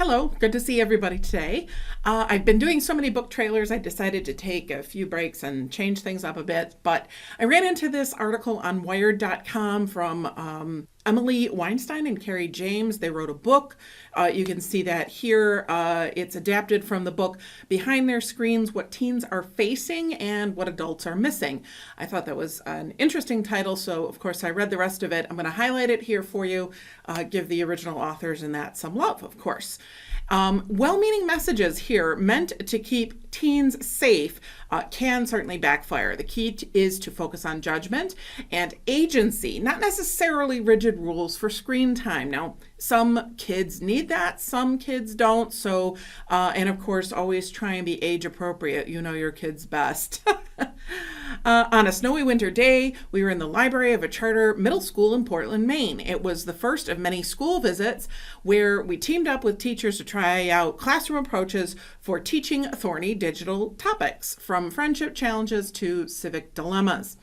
Hello, good to see everybody today. I've been doing so many book trailers, I decided to take a few breaks and change things up a bit. But I ran into this article on Wired.com from Emily Weinstein and Carrie James. They wrote a book. You can see that here. It's adapted from the book Behind Their Screens, What Teens Are Facing and What Adults Are Missing. I thought that was an interesting title, so of course I read the rest of it. I'm going to highlight it here for you, give the original authors and that some love, of course. Well-meaning messages here meant to keep teens safe can certainly backfire. The key is to focus on judgment and agency, not necessarily rigid rules for screen time. Now, some kids need that, some kids don't. So, and of course, always try and be age appropriate. You know your kids best. On a snowy winter day, we were in the library of a charter middle school in Portland, Maine. It was the first of many school visits where we teamed up with teachers to try out classroom approaches for teaching thorny digital topics, from friendship challenges to civic dilemmas.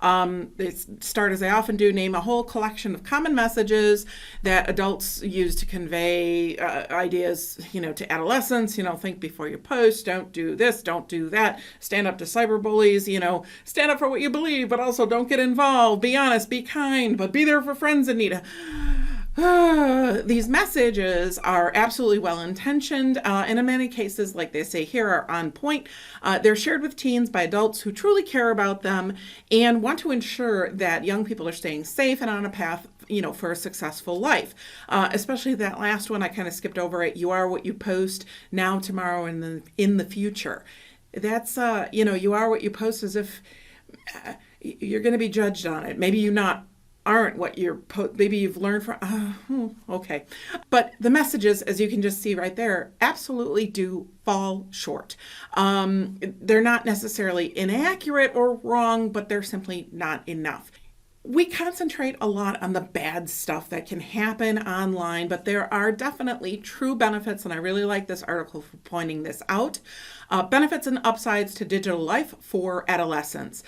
They start, as I often do, name a whole collection of common messages that adults use to convey ideas, to adolescents. Think before you post, don't do this, don't do that, stand up to cyberbullies, stand up for what you believe, but also don't get involved, be honest, be kind, but be there for friends in need. These messages are absolutely well-intentioned, and in many cases, like they say here, are on point. They're shared with teens by adults who truly care about them and want to ensure that young people are staying safe and on a path, for a successful life. Especially that last one, I kind of skipped over it. You are what you post now, tomorrow, and then in the future. That's, you are what you post, as if you're going to be judged on it. Maybe you aren't what you're maybe you've learned from okay, but the messages, as you can just see right there, absolutely do fall short. They're not necessarily inaccurate or wrong, but they're simply not enough. We concentrate a lot on the bad stuff that can happen online, but there are definitely true benefits, and I really like this article for pointing this out. Benefits and upsides to digital life for adolescents.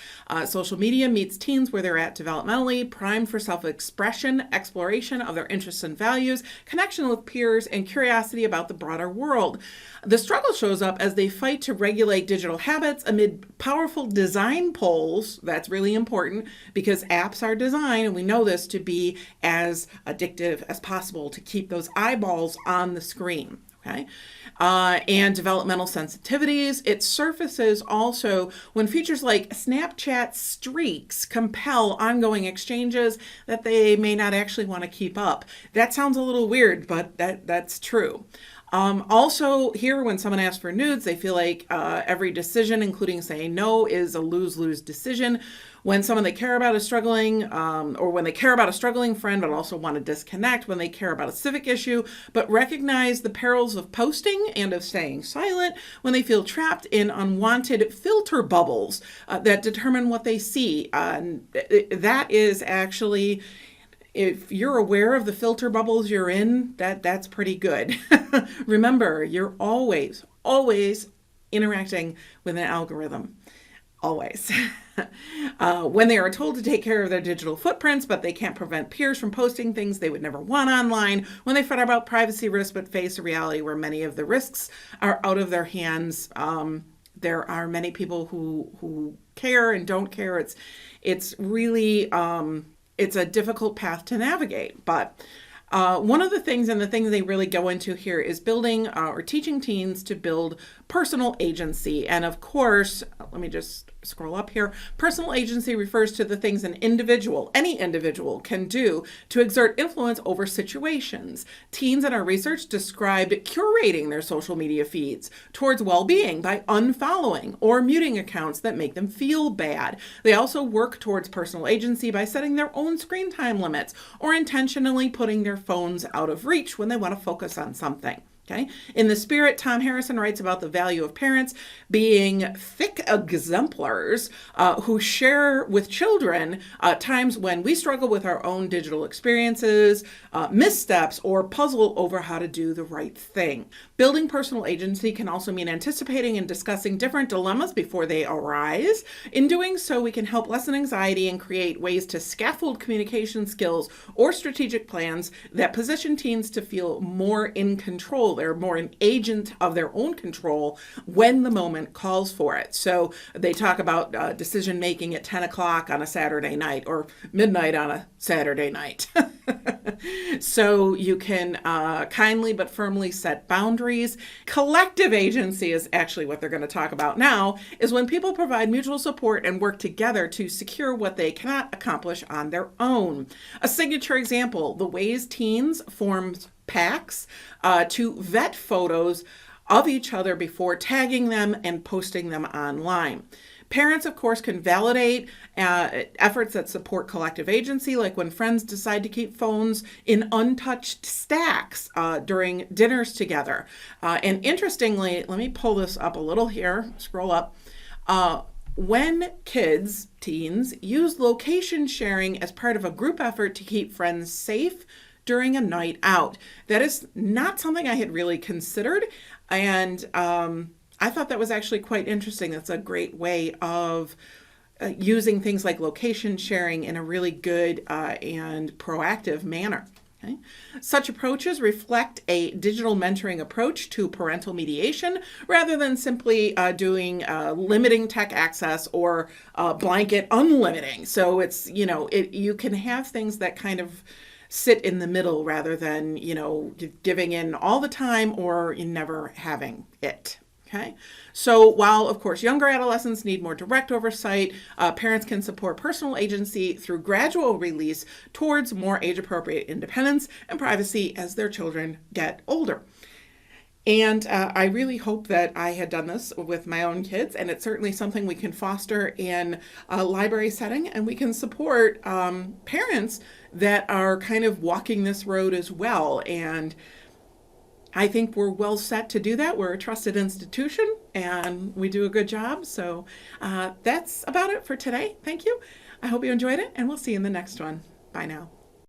Social media meets teens where they're at developmentally, primed for self-expression, exploration of their interests and values, connection with peers, and curiosity about the broader world. The struggle shows up as they fight to regulate digital habits amid powerful design polls. That's really important because apps are designed, and we know this, to be as addictive as possible, to keep those eyeballs on the screen. Okay. And developmental sensitivities. It surfaces also when features like Snapchat streaks compel ongoing exchanges that they may not actually want to keep up. That sounds a little weird, but that's true. Also here, when someone asks for nudes, they feel like every decision, including saying no, is a lose-lose decision. When someone they care about is struggling, or when they care about a struggling friend but also want to disconnect, when they care about a civic issue but recognize the perils of posting and of staying silent, when they feel trapped in unwanted filter bubbles that determine what they see. That is actually, if you're aware of the filter bubbles you're in, that's pretty good. Remember, you're always interacting with an algorithm. Always. When they are told to take care of their digital footprints, but they can't prevent peers from posting things they would never want online. When they fret about privacy risks, but face a reality where many of the risks are out of their hands. There are many people who care and don't care. It's really, it's a difficult path to navigate, but one of the things, and the things they really go into here, is building or teaching teens to build personal agency. And of course, let me just scroll up here. Personal agency refers to the things any individual can do to exert influence over situations. Teens in our research described curating their social media feeds towards well-being by unfollowing or muting accounts that make them feel bad. They also work towards personal agency by setting their own screen time limits or intentionally putting their phones out of reach when they want to focus on something. Okay. In the spirit, Tom Harrison writes about the value of parents being thick exemplars who share with children times when we struggle with our own digital experiences, missteps, or puzzle over how to do the right thing. Building personal agency can also mean anticipating and discussing different dilemmas before they arise. In doing so, we can help lessen anxiety and create ways to scaffold communication skills or strategic plans that position teens to feel more in control They're more an agent of their own control when the moment calls for it. So they talk about decision making at 10 o'clock on a Saturday night or midnight on a Saturday night. So you can kindly but firmly set boundaries. Collective agency is actually what they're going to talk about now, is when people provide mutual support and work together to secure what they cannot accomplish on their own. A signature example, the ways teens formed packs to vet photos of each other before tagging them and posting them online. Parents, of course, can validate efforts that support collective agency, like when friends decide to keep phones in untouched stacks during dinners together. And interestingly, let me pull this up a little here, scroll up. When kids, teens, use location sharing as part of a group effort to keep friends safe during a night out. That is not something I had really considered. And I thought that was actually quite interesting. That's a great way of using things like location sharing in a really good and proactive manner. Okay. Such approaches reflect a digital mentoring approach to parental mediation rather than simply doing limiting tech access or blanket unlimiting. So it's, you can have things that kind of sit in the middle rather than, giving in all the time or never having it. Okay, so while, of course, younger adolescents need more direct oversight, parents can support personal agency through gradual release towards more age-appropriate independence and privacy as their children get older. And I really hope that I had done this with my own kids, and it's certainly something we can foster in a library setting, and we can support parents that are kind of walking this road as well. And I think we're well set to do that. We're a trusted institution and we do a good job. So that's about it for today. Thank you. I hope you enjoyed it, and we'll see you in the next one. Bye now.